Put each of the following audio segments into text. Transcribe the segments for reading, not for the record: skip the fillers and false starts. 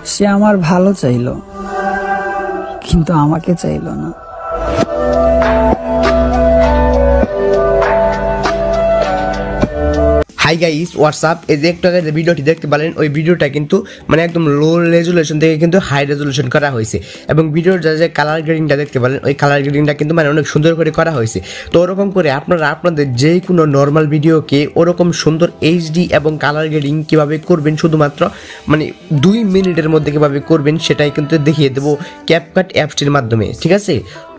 সে আমার ভালো চাইলো, কিন্তু আমাকে চাইলো না। Hi guys, WhatsApp. এই যে একটু আগে যে ভিডিওটি দেখতে পেলেন, ওই ভিডিওটা কিন্তু মানে একদম লো রেজুলেশন থেকে কিন্তু হাই রেজুলেশন করা হয়েছে, এবং ভিডিওর যে কালার গ্রেডিংটা দেখতে পেলেন, ওই কালার গ্রেডিংটা কিন্তু মানে অনেক সুন্দর করে করা হয়েছে। তো ওরকম করে আপনারা আপনাদের যে কোনো নর্মাল ভিডিওকে ওরকম সুন্দর এইচডি এবং কালার গ্রেডিং কীভাবে করবেন, শুধুমাত্র মানে 2 মিনিটের মধ্যে কীভাবে করবেন সেটাই কিন্তু দেখিয়ে দেবো ক্যাপকাট অ্যাপসটির মাধ্যমে, ঠিক আছে?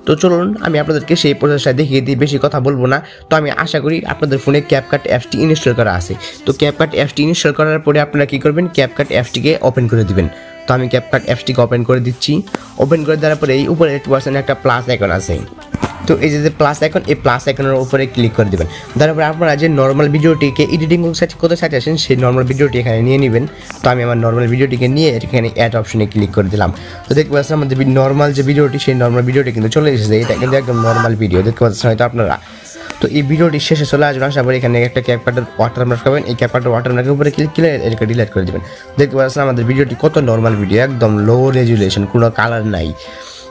তো চলুন আমি আপনাদেরকে সেই প্রসেসটা দেখিয়ে দিই, বেশি কথা বলবো না। তো আমি আশা করি আপনাদের ফোনে ক্যাপকাট অ্যাপসটি ইনস্টল করা আছে। তো ক্যাপকাট অ্যাপসটি ইনস্টল করার পরে আপনারা কী করবেন, ক্যাপকাট অ্যাপসটিকে ওপেন করে দিবেন। তো আমি ক্যাপকাট অ্যাপসটিকে ওপেন করে দিচ্ছি। ওপেন করে দেওয়ার পরে এই উপরে 2% একটা প্লাস আইকন আছে। তো এই যে প্লাস আইকন, এই প্লাস আইকনের উপরে ক্লিক করে দেবেন। তারপরে আপনারা যে নর্মাল ভিডিওটিকে এডিটিং করতে চাইতেছেন, সেই নর্মাল ভিডিওটি এখানে নিয়ে নেবেন। তো আমি আমার নর্মাল ভিডিওটিকে নিয়ে এখানে অ্যাড অপশনে ক্লিক করে দিলাম। তো দেখতে পাচ্ছেন আমাদের নর্মাল যে ভিডিওটি, সেই নর্মাল ভিডিওটি কিন্তু চলে এসেছে। এটা কিন্তু একদম নর্মাল ভিডিও দেখতে পাচ্ছেন হয়তো আপনারা। তো এই ভিডিওটি শেষে চলে আসবেন, আসার পরে এখানে একটা ক্যাপকাটের ওয়াটারমার্ক পাবেন। এই ক্যাপকাটের ওয়াটারমার্কের উপরে ক্লিক করে এটাকে ডিলিট করে দেবেন। দেখতে পাচ্ছেন আমাদের ভিডিওটি কত নর্মাল ভিডিও, একদম লো রেজুলেশন, কোনো কালার নাই।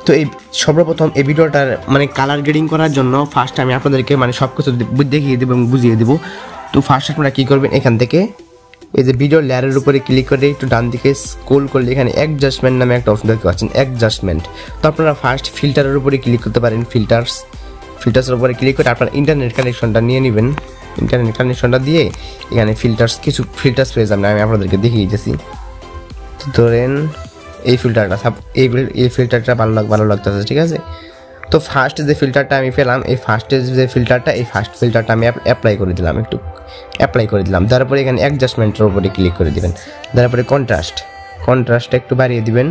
তো এই সর্বপ্রথম এই ভিডিওটার মানে কালার গ্রেডিং করার জন্য ফার্স্ট আমি আপনাদেরকে মানে সব কিছু দেখিয়ে দেবো এবং বুঝিয়ে দেবো। তো ফার্স্ট আপনারা কী করবেন, এখান থেকে এই যে ভিডিও লেয়ারের উপরে ক্লিক করে একটু ডান দিকে স্ক্রল করলে এখানে অ্যাডজাস্টমেন্ট নামে একটা অপশন দেখতে পাচ্ছেন, অ্যাডজাস্টমেন্ট। তো আপনারা ফার্স্ট ফিল্টারের উপরে ক্লিক করতে পারেন, ফিল্টার্সের উপরে ক্লিক করে আপনার ইন্টারনেট কানেকশনটা নিয়ে নেবেন। ইন্টারনেট কানেকশনটা দিয়ে এখানে কিছু ফিল্টার্স পেয়ে যাবেন। আমি আপনাদেরকে দেখিয়ে দিতেছি। ধরেন এই ফিল্টারটা এই ফিল্টারটা ভালো লাগতেছে, ঠিক আছে? তো ফার্স্ট যে ফিল্টারটা আমি পেলাম, এই ফার্স্ট ফিল্টারটা আমি অ্যাপ্লাই করে দিলাম। তারপরে এখানে অ্যাডজাস্টমেন্টের উপরে ক্লিক করে দিবেন। তারপরে কন্ট্রাস্টটা একটু বাড়িয়ে দিবেন,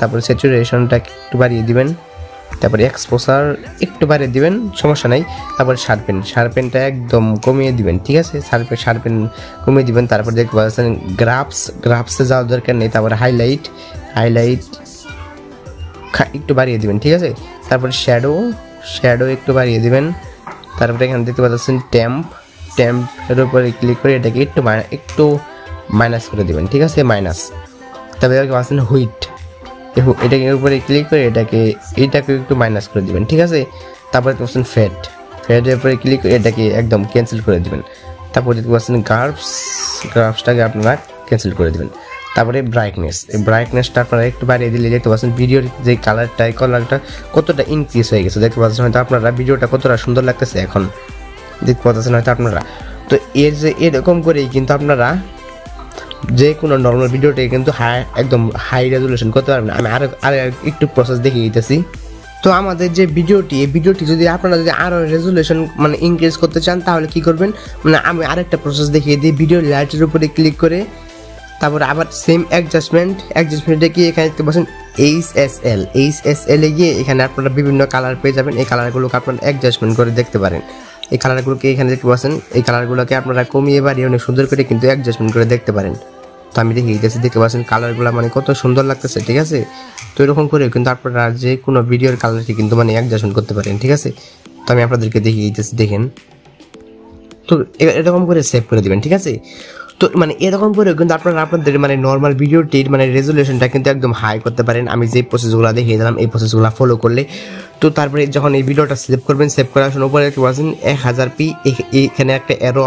তারপরে স্যাচুরেশনটা একটু বাড়িয়ে দিবেন, তারপরে এক্সপোজার একটু বাড়িয়ে দিবেন, সমস্যা নাই। তারপরে শার্পেনটা একদম কমিয়ে দিবেন, ঠিক আছে? শার্পেন কমিয়ে দিবেন। তারপর দেখতে পাচ্ছেন গ্রাফসে যাওয়ার দরকার নেই। তারপরে হাইলাইট একটু বাড়িয়ে দিবেন, ঠিক আছে? তারপরে শ্যাডো একটু বাড়িয়ে দিবেন। তারপরে এখানে দেখতে পাচ্ছেন ট্যাম্পের উপরে ক্লিক করে এটাকে একটু মাইনাস করে দিবেন, ঠিক আছে? মাইনাস। তারপরে দেখতে পাচ্ছেন হুইট, এটাকে উপরে ক্লিক করে এটাকে একটু মাইনাস করে দিবেন, ঠিক আছে? তারপরে দেখতে পাচ্ছেন ফেডের উপরে ক্লিক করে এটাকে একদম ক্যান্সেল করে দিবেন। তারপরে দেখতে পাচ্ছেন গ্রাফসটাকে আপনারা ক্যান্সেল করে দিবেন। তারপরে ব্রাইটনেসটা আপনারা একটু বাড়িয়ে দিলে দেখতে পাচ্ছেন ভিডিওর যে কালারটা কতটা ইনক্রিজ হয়ে গেছে। দেখতে পাচ্ছেন হয়তো আপনারা ভিডিওটা কতটা সুন্দর লাগতেছে এখন, দেখতে পাচ্ছেন হয়তো আপনারা। তো এরকম করেই কিন্তু আপনারা যে কোনো নর্মাল ভিডিওটাকে কিন্তু একদম হাই রেজুলেশন করতে পারবেন। আমি আরো একটু প্রসেস দেখিয়ে দিতেছি। তো আমাদের যে এই ভিডিওটি যদি আপনারা আরও রেজুলেশন মানে ইনক্রিজ করতে চান, তাহলে কি করবেন, মানে আমি আরেকটা প্রসেস দেখিয়ে দিই। ভিডিও লাইটের উপরে ক্লিক করে তারপরে আবার সেম অ্যাডজাস্টমেন্টে গিয়ে এখানে দেখতে পাচ্ছেন এইচএসএল এ গিয়ে এখানে আপনারা বিভিন্ন কালার পেয়ে যাবেন। এই কালারগুলোকে আপনারা অ্যাডজাস্টমেন্ট করে দেখতে পারেন। এই কালারগুলোকে এখানে দেখতে পাচ্ছেন, এই কালারগুলোকে আপনারা কমিয়ে বাড়িয়ে অনেক সুন্দর করে কিন্তু অ্যাডজাস্টমেন্ট করে দেখতে পারেন। তো আমি দেখিয়ে দিয়েছি, দেখতে পাচ্ছেন কালারগুলো মানে কত সুন্দর লাগতেছে, ঠিক আছে? তো এরকম করে কিন্তু আপনারা যে কোনো ভিডিওর কালারটি কিন্তু মানে অ্যাডজাস্টমেন্ট করতে পারেন, ঠিক আছে? তো আমি আপনাদেরকে দেখিয়ে দিতেছি, দেখেন। তো এরকম করে সেভ করে দিবেন, ঠিক আছে? তো মানে এরকম করে কিন্তু আপনারা আপনাদের মানে নর্মাল ভিডিওটির মানে রেজুলেশনটা কিন্তু একদম হাই করতে পারেন। আমি যে প্রসেসগুলো দেখিয়ে দিলাম, এই প্রসেসগুলো ফলো করলে। তো তারপরে যখন এই ভিডিওটা সেভ করবেন, সেভ করার সময় উপরে দেখতে পাচ্ছেন 1000p, এখানে একটা অ্যারো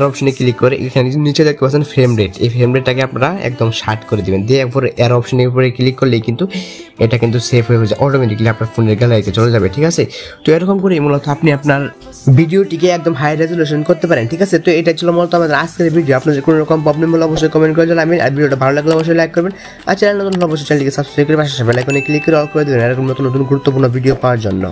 অপশনে ক্লিক করে এখানে নিচে দেখতে পাচ্ছেন ফ্রেম রেট। এই ফ্রেম রেটটাকে আপনারা একদম 60 করে দিবেন, দিয়ে এরপরে অ্যারো অপশনের উপরে ক্লিক করলেই কিন্তু এটা কিন্তু সেভ হয়ে যায়, অটোমেটিকলি আপনার ফোনের গ্যালারিতে চলে যাবে, ঠিক আছে? তো এরকম করে মূলত আপনি আপনার ভিডিওটিকে একদম হাই রেজুলেশন করতে পারেন, ঠিক আছে? তো এটা ছিল মূলত আমাদের আজকের ভিডিও। আপনাদের কোনো রকম প্রবলেম হলে অবশ্যই কমেন্ট করে জানাবেন। আর ভিডিওটা ভালো লাগলে অবশ্যই লাইক করবেন, আর চ্যানেল নতুন অবশ্যই চ্যানেলটিকে সাবস্ক্রাইব করে পাশে বেল আইকনে ক্লিক করে অল করে দেবেন এরকম নতুন গুরুত্বপূর্ণ ভিডিও পাওয়ার জন্য।